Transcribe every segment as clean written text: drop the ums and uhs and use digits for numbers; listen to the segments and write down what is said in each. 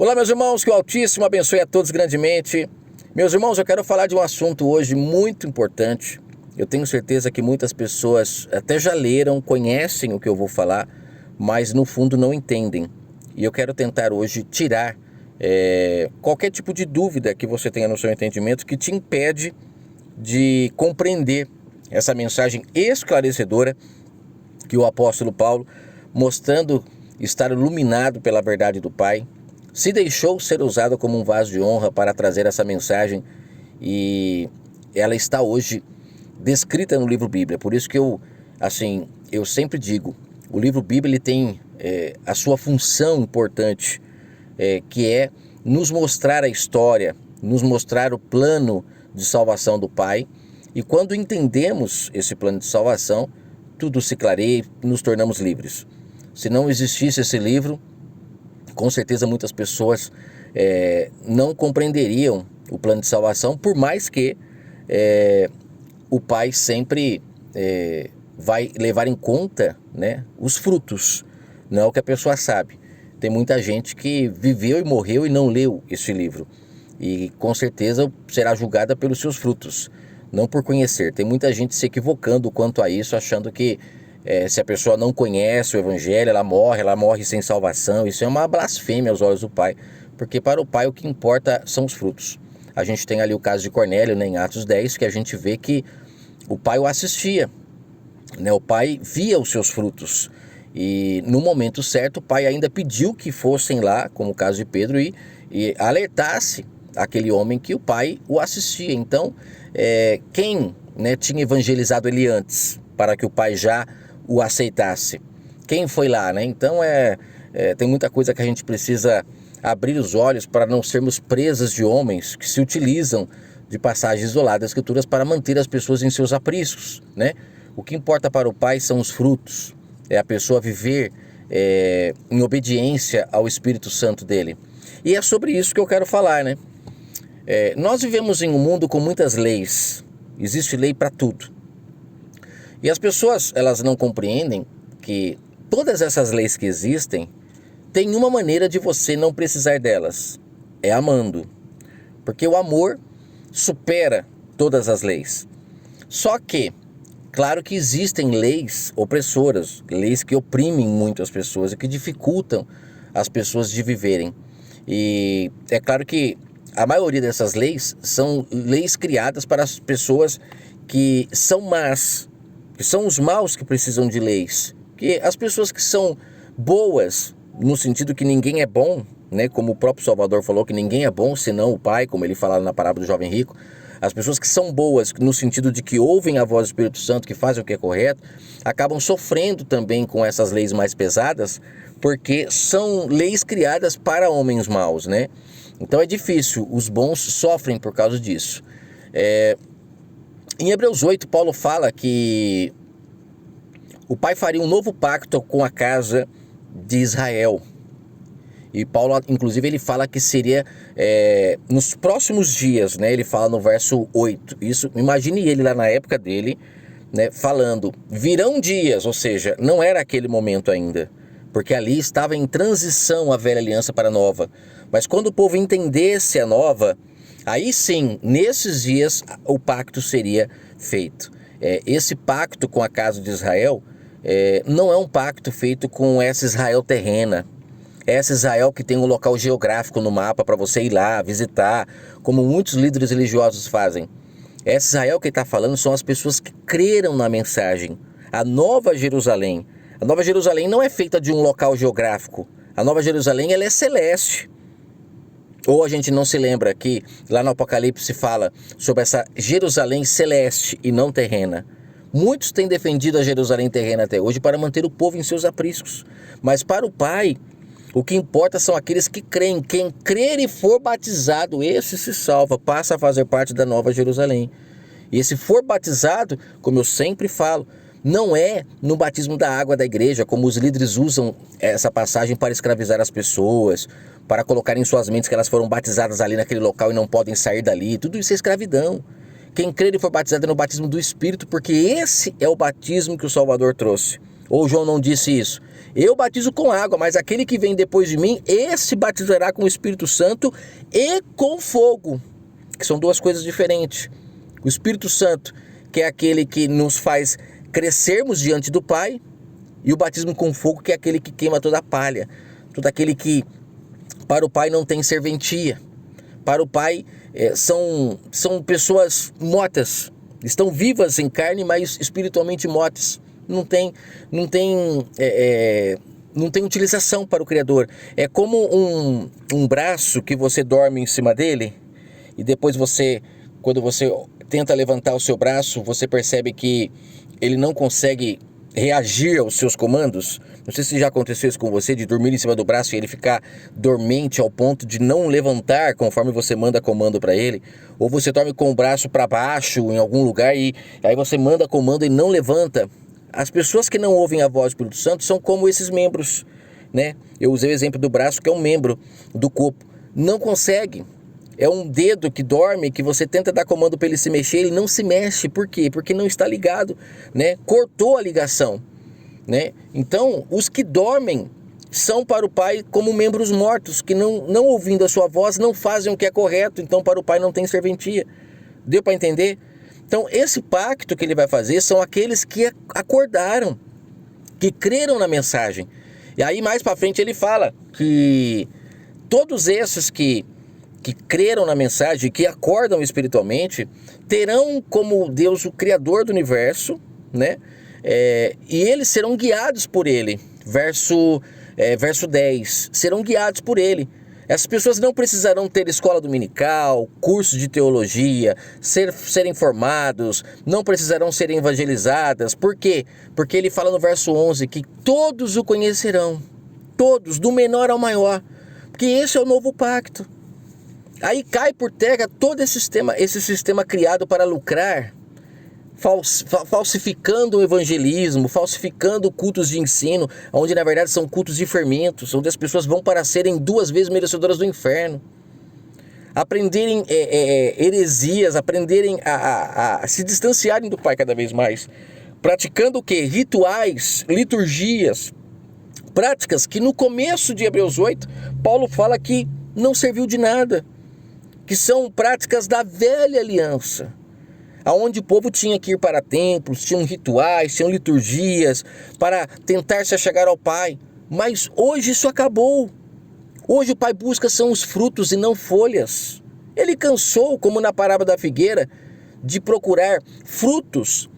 Olá, meus irmãos, que o Altíssimo abençoe a todos grandemente. Meus irmãos, eu quero falar de um assunto hoje muito importante. Eu tenho certeza que muitas pessoas até já leram, conhecem o que eu vou falar, mas no fundo não entendem. E eu quero tentar hoje tirar qualquer tipo de dúvida que você tenha no seu entendimento que te impede de compreender essa mensagem esclarecedora que o apóstolo Paulo, mostrando estar iluminado pela verdade do Pai, se deixou ser usado como um vaso de honra para trazer essa mensagem, e ela está hoje descrita no livro Bíblia. Por isso que eu sempre digo, o livro Bíblia ele tem a sua função importante, que é nos mostrar a história, nos mostrar o plano de salvação do Pai, e quando entendemos esse plano de salvação, tudo se clareia e nos tornamos livres. Se não existisse esse livro, com certeza muitas pessoas não compreenderiam o plano de salvação, por mais que o Pai sempre vai levar em conta, né, os frutos, não é o que a pessoa sabe. Tem muita gente que viveu e morreu e não leu esse livro, e com certeza será julgada pelos seus frutos, não por conhecer. Tem muita gente se equivocando quanto a isso, achando que se a pessoa não conhece o Evangelho, ela morre sem salvação. Isso é uma blasfêmia aos olhos do Pai, porque para o Pai o que importa são os frutos. A gente tem ali o caso de Cornélio, né, em Atos 10, que a gente vê que o Pai o assistia, né, o Pai via os seus frutos, e no momento certo o Pai ainda pediu que fossem lá, como o caso de Pedro, e alertasse aquele homem que o Pai o assistia. Então, quem, né, tinha evangelizado ele antes, para que o Pai já o aceitasse? Quem foi lá, né? Então tem muita coisa que a gente precisa abrir os olhos para não sermos presas de homens que se utilizam de passagens isoladas das Escrituras para manter as pessoas em seus apriscos, né? O que importa para o Pai são os frutos, é a pessoa viver em obediência ao Espírito Santo dele. E é sobre isso que eu quero falar, né? Nós vivemos em um mundo com muitas leis, existe lei para tudo. E as pessoas, elas não compreendem que todas essas leis que existem, tem uma maneira de você não precisar delas, é amando. Porque o amor supera todas as leis. Só que, claro que existem leis opressoras, leis que oprimem muito as pessoas e que dificultam as pessoas de viverem. E é claro que a maioria dessas leis são leis criadas para as pessoas que são más, que são os maus que precisam de leis. Que as pessoas que são boas, no sentido que ninguém é bom, né, como o próprio Salvador falou que ninguém é bom senão o Pai, como ele fala na parábola do jovem rico, as pessoas que são boas no sentido de que ouvem a voz do Espírito Santo, que fazem o que é correto, acabam sofrendo também com essas leis mais pesadas, porque são leis criadas para homens maus, né? Então é difícil, os bons sofrem por causa disso. Em Hebreus 8, Paulo fala que o Pai faria um novo pacto com a casa de Israel. E Paulo, inclusive, ele fala que seria nos próximos dias, né? Ele fala no verso 8. Isso, imagine ele lá na época dele, né, falando, virão dias, ou seja, não era aquele momento ainda, porque ali estava em transição a velha aliança para a nova. Mas quando o povo entendesse a nova, aí sim, nesses dias, o pacto seria feito. Esse pacto com a casa de Israel não é um pacto feito com essa Israel terrena. Essa Israel que tem um local geográfico no mapa para você ir lá, visitar, como muitos líderes religiosos fazem. Essa Israel que ele está falando são as pessoas que creram na mensagem. A Nova Jerusalém. A Nova Jerusalém não é feita de um local geográfico. A Nova Jerusalém, ela é celeste. Ou a gente não se lembra que lá no Apocalipse fala sobre essa Jerusalém celeste e não terrena. Muitos têm defendido a Jerusalém terrena até hoje para manter o povo em seus apriscos. Mas para o Pai, o que importa são aqueles que creem. Quem crer e for batizado, esse se salva, passa a fazer parte da Nova Jerusalém. E esse for batizado, como eu sempre falo, não é no batismo da água da igreja, como os líderes usam essa passagem para escravizar as pessoas, para colocar em suas mentes que elas foram batizadas ali naquele local e não podem sair dali. Tudo isso é escravidão. Quem crer e for batizado é no batismo do Espírito, porque esse é o batismo que o Salvador trouxe. Ou João não disse isso? Eu batizo com água, mas aquele que vem depois de mim, esse batizará com o Espírito Santo e com fogo, que são duas coisas diferentes. O Espírito Santo, que é aquele que nos faz crescermos diante do Pai, e o batismo com fogo, que é aquele que queima toda a palha, todo aquele que para o Pai não tem serventia. Para o Pai são pessoas mortas, estão vivas em carne, mas espiritualmente mortas. Não tem utilização para o Criador. É como um braço que você dorme em cima dele e depois quando você tenta levantar o seu braço, você percebe que ele não consegue reagir aos seus comandos. Não sei se já aconteceu isso com você, de dormir em cima do braço e ele ficar dormente ao ponto de não levantar conforme você manda comando para ele. Ou você dorme com o braço para baixo em algum lugar e aí você manda comando e não levanta. As pessoas que não ouvem a voz do Espírito Santo são como esses membros, né? Eu usei o exemplo do braço, que é um membro do corpo. Não consegue. É um dedo que dorme, que você tenta dar comando para ele se mexer, ele não se mexe. Por quê? Porque não está ligado, né? Cortou a ligação, né? Então, os que dormem são para o Pai como membros mortos, que não ouvindo a sua voz, não fazem o que é correto. Então, para o Pai não tem serventia. Deu para entender? Então, esse pacto que ele vai fazer são aqueles que acordaram, que creram na mensagem. E aí, mais para frente, ele fala que todos esses que creram na mensagem, que acordam espiritualmente, terão como Deus o Criador do universo, né? E eles serão guiados por ele. Verso 10. Serão guiados por ele. Essas pessoas não precisarão ter escola dominical, curso de teologia, serem formados, não precisarão ser evangelizadas. Por quê? Porque ele fala no verso 11 que todos o conhecerão, todos, do menor ao maior, porque esse é o novo pacto. Aí cai por terra todo esse sistema criado para lucrar, falsificando o evangelismo, falsificando cultos de ensino, onde na verdade são cultos de fermentos, onde as pessoas vão para serem 2 vezes merecedoras do inferno, aprenderem heresias, aprenderem a se distanciarem do Pai cada vez mais, praticando o quê? Rituais, liturgias, práticas que no começo de Hebreus 8, Paulo fala que não serviu de nada, que são práticas da velha aliança, onde o povo tinha que ir para templos, tinham rituais, tinham liturgias para tentar se achegar ao Pai. Mas hoje isso acabou. Hoje o Pai busca são os frutos e não folhas. Ele cansou, como na parábola da figueira, de procurar frutos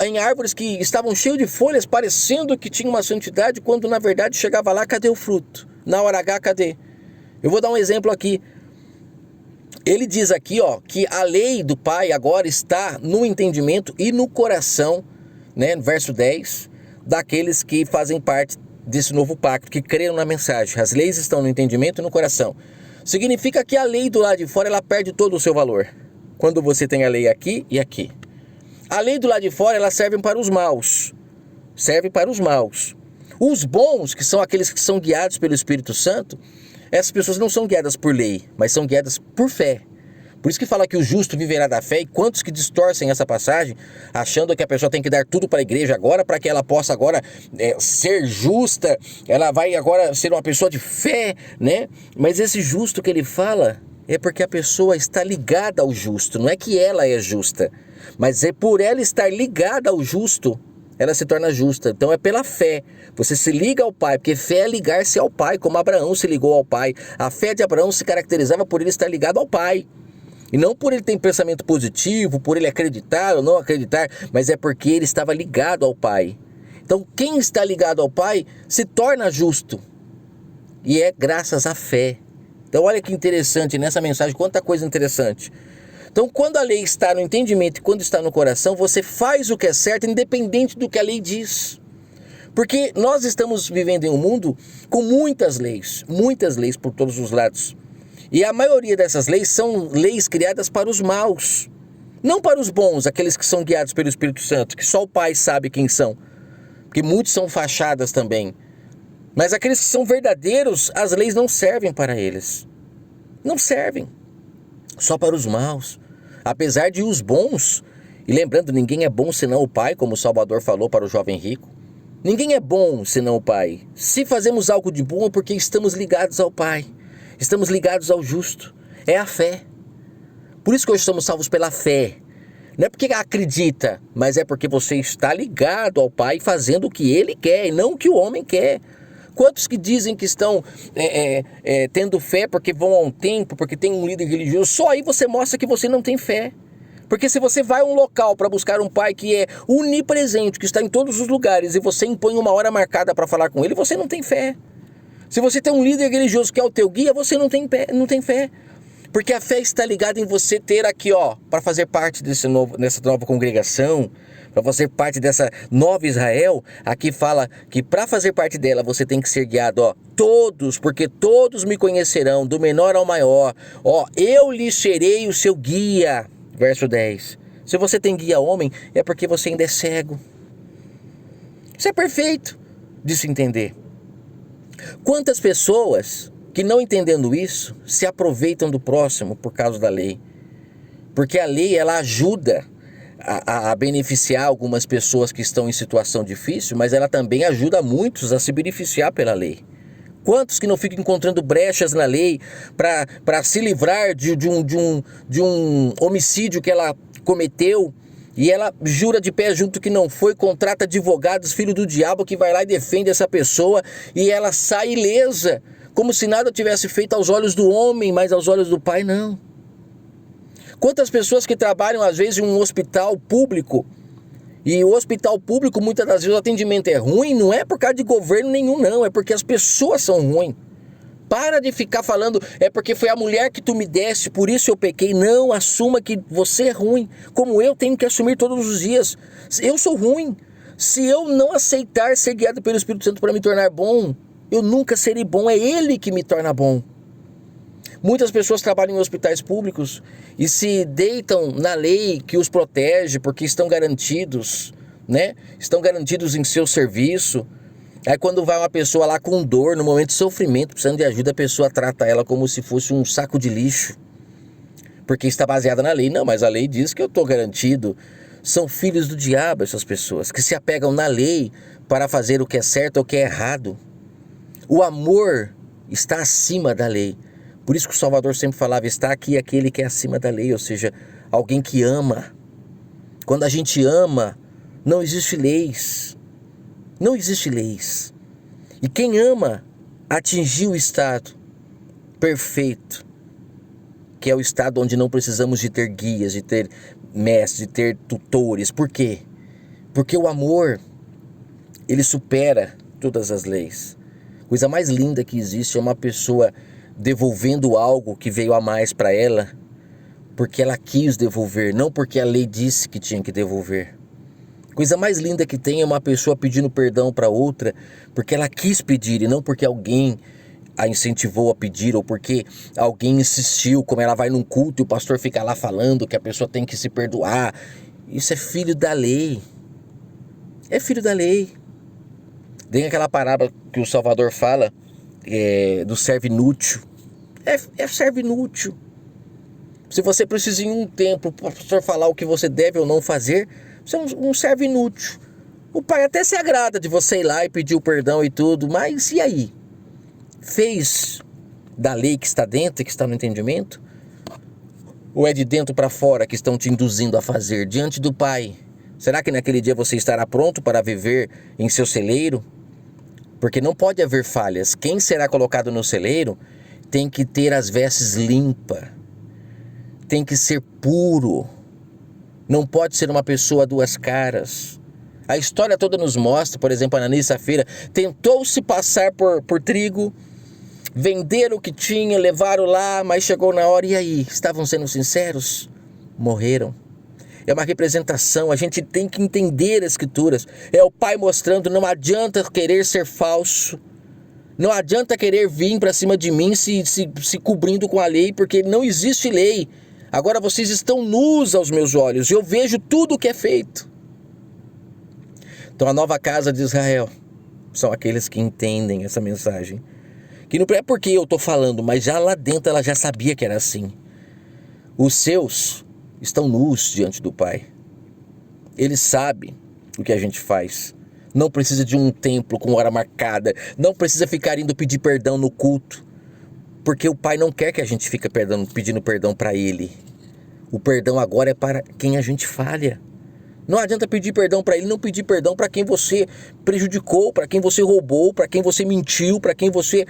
em árvores que estavam cheias de folhas, parecendo que tinha uma santidade, quando na verdade chegava lá, cadê o fruto? Na hora H, cadê? Eu vou dar um exemplo aqui. Ele diz aqui, que a lei do Pai agora está no entendimento e no coração, né, verso 10, daqueles que fazem parte desse novo pacto, que creram na mensagem. As leis estão no entendimento e no coração. Significa que a lei do lado de fora, ela perde todo o seu valor, quando você tem a lei aqui e aqui. A lei do lado de fora, ela serve para os maus. Serve para os maus. Os bons, que são aqueles que são guiados pelo Espírito Santo, essas pessoas não são guiadas por lei, mas são guiadas por fé. Por isso que fala que o justo viverá da fé. E quantos que distorcem essa passagem, achando que a pessoa tem que dar tudo para a igreja agora, para que ela possa agora ser justa, ela vai agora ser uma pessoa de fé, né? Mas esse justo que ele fala é porque a pessoa está ligada ao justo. Não é que ela é justa, mas é por ela estar ligada ao justo, ela se torna justa. Então é pela fé. Você se liga ao Pai, porque fé é ligar-se ao Pai, como Abraão se ligou ao Pai. A fé de Abraão se caracterizava por ele estar ligado ao Pai. E não por ele ter pensamento positivo, por ele acreditar ou não acreditar, mas é porque ele estava ligado ao Pai. Então quem está ligado ao Pai se torna justo. E é graças à fé. Então olha que interessante nessa mensagem, quanta coisa interessante. Então quando a lei está no entendimento e quando está no coração, você faz o que é certo independente do que a lei diz. Porque nós estamos vivendo em um mundo com muitas leis por todos os lados. E a maioria dessas leis são leis criadas para os maus, não para os bons, aqueles que são guiados pelo Espírito Santo, que só o Pai sabe quem são, porque muitos são fachadas também. Mas aqueles que são verdadeiros, as leis não servem para eles. Não servem. Só para os maus. Apesar de os bons, e lembrando, ninguém é bom senão o Pai, como o Salvador falou para o jovem rico, Ninguém é bom senão o Pai. Se fazemos algo de bom é porque estamos ligados ao Pai. Estamos ligados ao justo. É a fé. Por isso que hoje somos salvos pela fé. Não é porque acredita, mas é porque você está ligado ao Pai fazendo o que Ele quer e não o que o homem quer. Quantos que dizem que estão tendo fé porque vão a um templo, porque tem um líder religioso? Só aí você mostra que você não tem fé. Porque se você vai a um local para buscar um Pai que é onipresente, que está em todos os lugares, e você impõe uma hora marcada para falar com Ele, você não tem fé. Se você tem um líder religioso que é o teu guia, você não tem fé. Porque a fé está ligada em você ter aqui, para fazer parte dessa nova congregação, para fazer parte dessa nova Israel. Aqui fala que para fazer parte dela você tem que ser guiado, todos, porque todos me conhecerão, do menor ao maior. Eu lhe serei o seu guia. Verso 10. Se você tem guia homem, é porque você ainda é cego. Isso é perfeito de se entender. Quantas pessoas que, não entendendo isso, se aproveitam do próximo por causa da lei? Porque a lei, ela ajuda a beneficiar algumas pessoas que estão em situação difícil, mas ela também ajuda muitos a se beneficiar pela lei. Quantos que não ficam encontrando brechas na lei para se livrar de um homicídio que ela cometeu, e ela jura de pé junto que não foi, contrata advogados, filho do diabo, que vai lá e defende essa pessoa, e ela sai ilesa, como se nada tivesse feito aos olhos do homem, mas aos olhos do Pai não. Quantas pessoas que trabalham às vezes em um hospital público, e o hospital público, muitas das vezes o atendimento é ruim, não é por causa de governo nenhum não, é porque as pessoas são ruins. Para de ficar falando, é porque foi a mulher que tu me deste, por isso eu pequei. Não, assuma que você é ruim, como eu tenho que assumir todos os dias. Eu sou ruim. Se eu não aceitar ser guiado pelo Espírito Santo para me tornar bom, eu nunca serei bom, é Ele que me torna bom. Muitas pessoas trabalham em hospitais públicos e se deitam na lei que os protege porque estão garantidos, né? Estão garantidos em seu serviço. Aí quando vai uma pessoa lá com dor, no momento de sofrimento, precisando de ajuda, a pessoa trata ela como se fosse um saco de lixo, porque está baseada na lei. Não, mas a lei diz que eu estou garantido. São filhos do diabo essas pessoas, que se apegam na lei para fazer o que é certo ou o que é errado. O amor está acima da lei. Por isso que o Salvador sempre falava, está aqui aquele que é acima da lei, ou seja, alguém que ama. Quando a gente ama, não existe leis. Não existe leis. E quem ama atingiu o estado perfeito, que é o estado onde não precisamos de ter guias, de ter mestres, de ter tutores. Por quê? Porque o amor, ele supera todas as leis. A coisa mais linda que existe é uma pessoa devolvendo algo que veio a mais para ela, porque ela quis devolver, não porque a lei disse que tinha que devolver. A coisa mais linda que tem é uma pessoa pedindo perdão para outra, porque ela quis pedir e não porque alguém a incentivou a pedir, ou porque alguém insistiu, como ela vai num culto e o pastor fica lá falando que a pessoa tem que se perdoar. Isso é filho da lei. É filho da lei. Tem aquela parábola que o Salvador fala, do servo inútil. É servo inútil. Se você precisa ir em um templo para o pastor falar o que você deve ou não fazer, você é um servo inútil. O Pai até se agrada de você ir lá e pedir o perdão e tudo, mas e aí? Fez da lei que está dentro, que está no entendimento? Ou é de dentro para fora que estão te induzindo a fazer diante do Pai? Será que naquele dia você estará pronto para viver em seu celeiro? Porque não pode haver falhas. Quem será colocado no celeiro tem que ter as vestes limpas, tem que ser puro, não pode ser uma pessoa duas caras. A história toda nos mostra, por exemplo, Ananias e Safira tentou se passar por trigo, venderam o que tinha, levaram lá, mas chegou na hora, e aí? Estavam sendo sinceros? Morreram. É uma representação, a gente tem que entender as Escrituras. É o Pai mostrando, não adianta querer ser falso. Não adianta querer vir para cima de mim se cobrindo com a lei, porque não existe lei. Agora vocês estão nus aos meus olhos e eu vejo tudo o que é feito. Então a nova casa de Israel são aqueles que entendem essa mensagem. Que não é porque eu estou falando, mas já lá dentro ela já sabia que era assim. Os seus estão nus diante do Pai. Ele sabe o que a gente faz. Não precisa de um templo com hora marcada. Não precisa ficar indo pedir perdão no culto. Porque o Pai não quer que a gente fique pedindo perdão para Ele. O perdão agora é para quem a gente falha. Não adianta pedir perdão para Ele, não pedir perdão para quem você prejudicou, para quem você roubou, para quem você mentiu, para quem você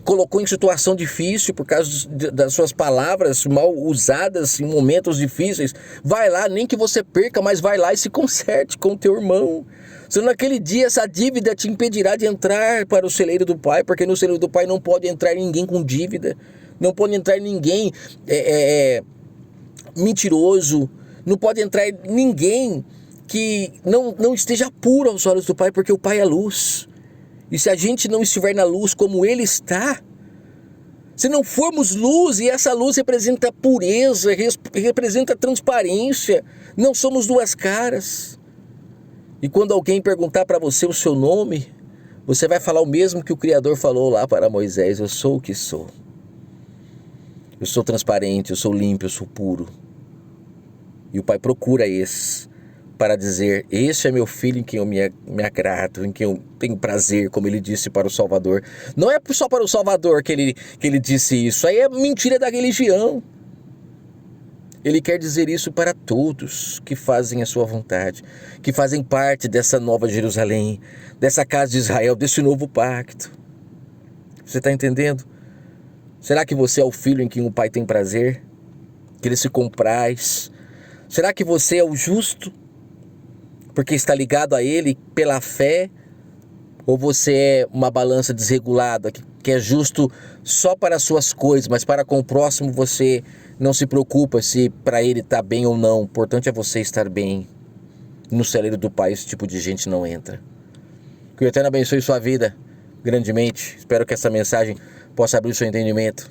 colocou em situação difícil por causa das suas palavras mal usadas em momentos difíceis. Vai lá, nem que você perca, mas vai lá e se conserte com o teu irmão. Senão naquele dia essa dívida te impedirá de entrar para o celeiro do Pai, porque no celeiro do Pai não pode entrar ninguém com dívida, não pode entrar ninguém mentiroso, não pode entrar ninguém que não esteja puro aos olhos do Pai, porque o Pai é luz. E se a gente não estiver na luz como Ele está, se não formos luz, e essa luz representa pureza, representa transparência, não somos duas caras. E quando alguém perguntar para você o seu nome, você vai falar o mesmo que o Criador falou lá para Moisés: eu sou o que sou. Eu sou transparente, eu sou limpo, eu sou puro. E o Pai procura esse para dizer: este é meu filho em quem eu me agrado, em quem eu tenho prazer, como ele disse para o Salvador. Não é só para o Salvador que ele disse isso, aí é mentira da religião. Ele quer dizer isso para todos que fazem a sua vontade, que fazem parte dessa nova Jerusalém, dessa casa de Israel, desse novo pacto. Você está entendendo? Será que você é o filho em quem o Pai tem prazer? Que Ele se compraz? Será que você é o justo porque está ligado a Ele pela fé? Ou você é uma balança desregulada, que é justo só para as suas coisas, mas para com o próximo você não se preocupa se para ele está bem ou não? O importante é você estar bem. No celeiro do Pai esse tipo de gente não entra. Que o Eterno abençoe sua vida grandemente. Espero que essa mensagem possa abrir o seu entendimento.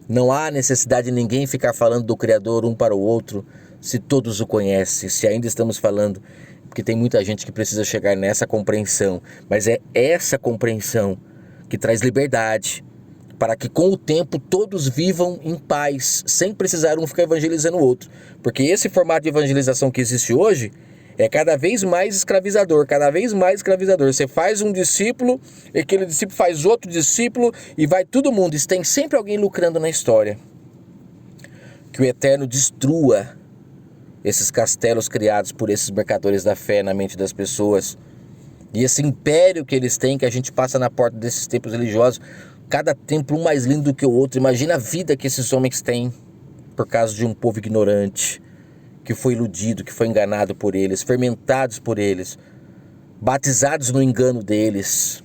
Não há necessidade de ninguém ficar falando do Criador um para o outro, se todos o conhecem, se ainda estamos falando, porque tem muita gente que precisa chegar nessa compreensão, mas é essa compreensão que traz liberdade, para que com o tempo todos vivam em paz, sem precisar um ficar evangelizando o outro, porque esse formato de evangelização que existe hoje é cada vez mais escravizador, cada vez mais escravizador. Você faz um discípulo, e aquele discípulo faz outro discípulo, e vai todo mundo, e tem sempre alguém lucrando na história. Que o Eterno destrua esses castelos criados por esses mercadores da fé na mente das pessoas, e esse império que eles têm, que a gente passa na porta desses templos religiosos, cada templo um mais lindo do que o outro. Imagina a vida que esses homens têm por causa de um povo ignorante, que foi iludido, que foi enganado por eles, fermentados por eles, batizados no engano deles.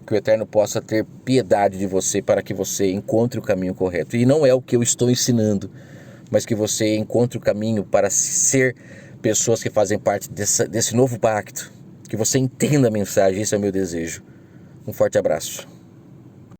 Que o Eterno possa ter piedade de você, para que você encontre o caminho correto. E não é o que eu estou ensinando, mas que você encontre o caminho para ser pessoas que fazem parte desse novo pacto. Que você entenda a mensagem, esse é o meu desejo. Um forte abraço.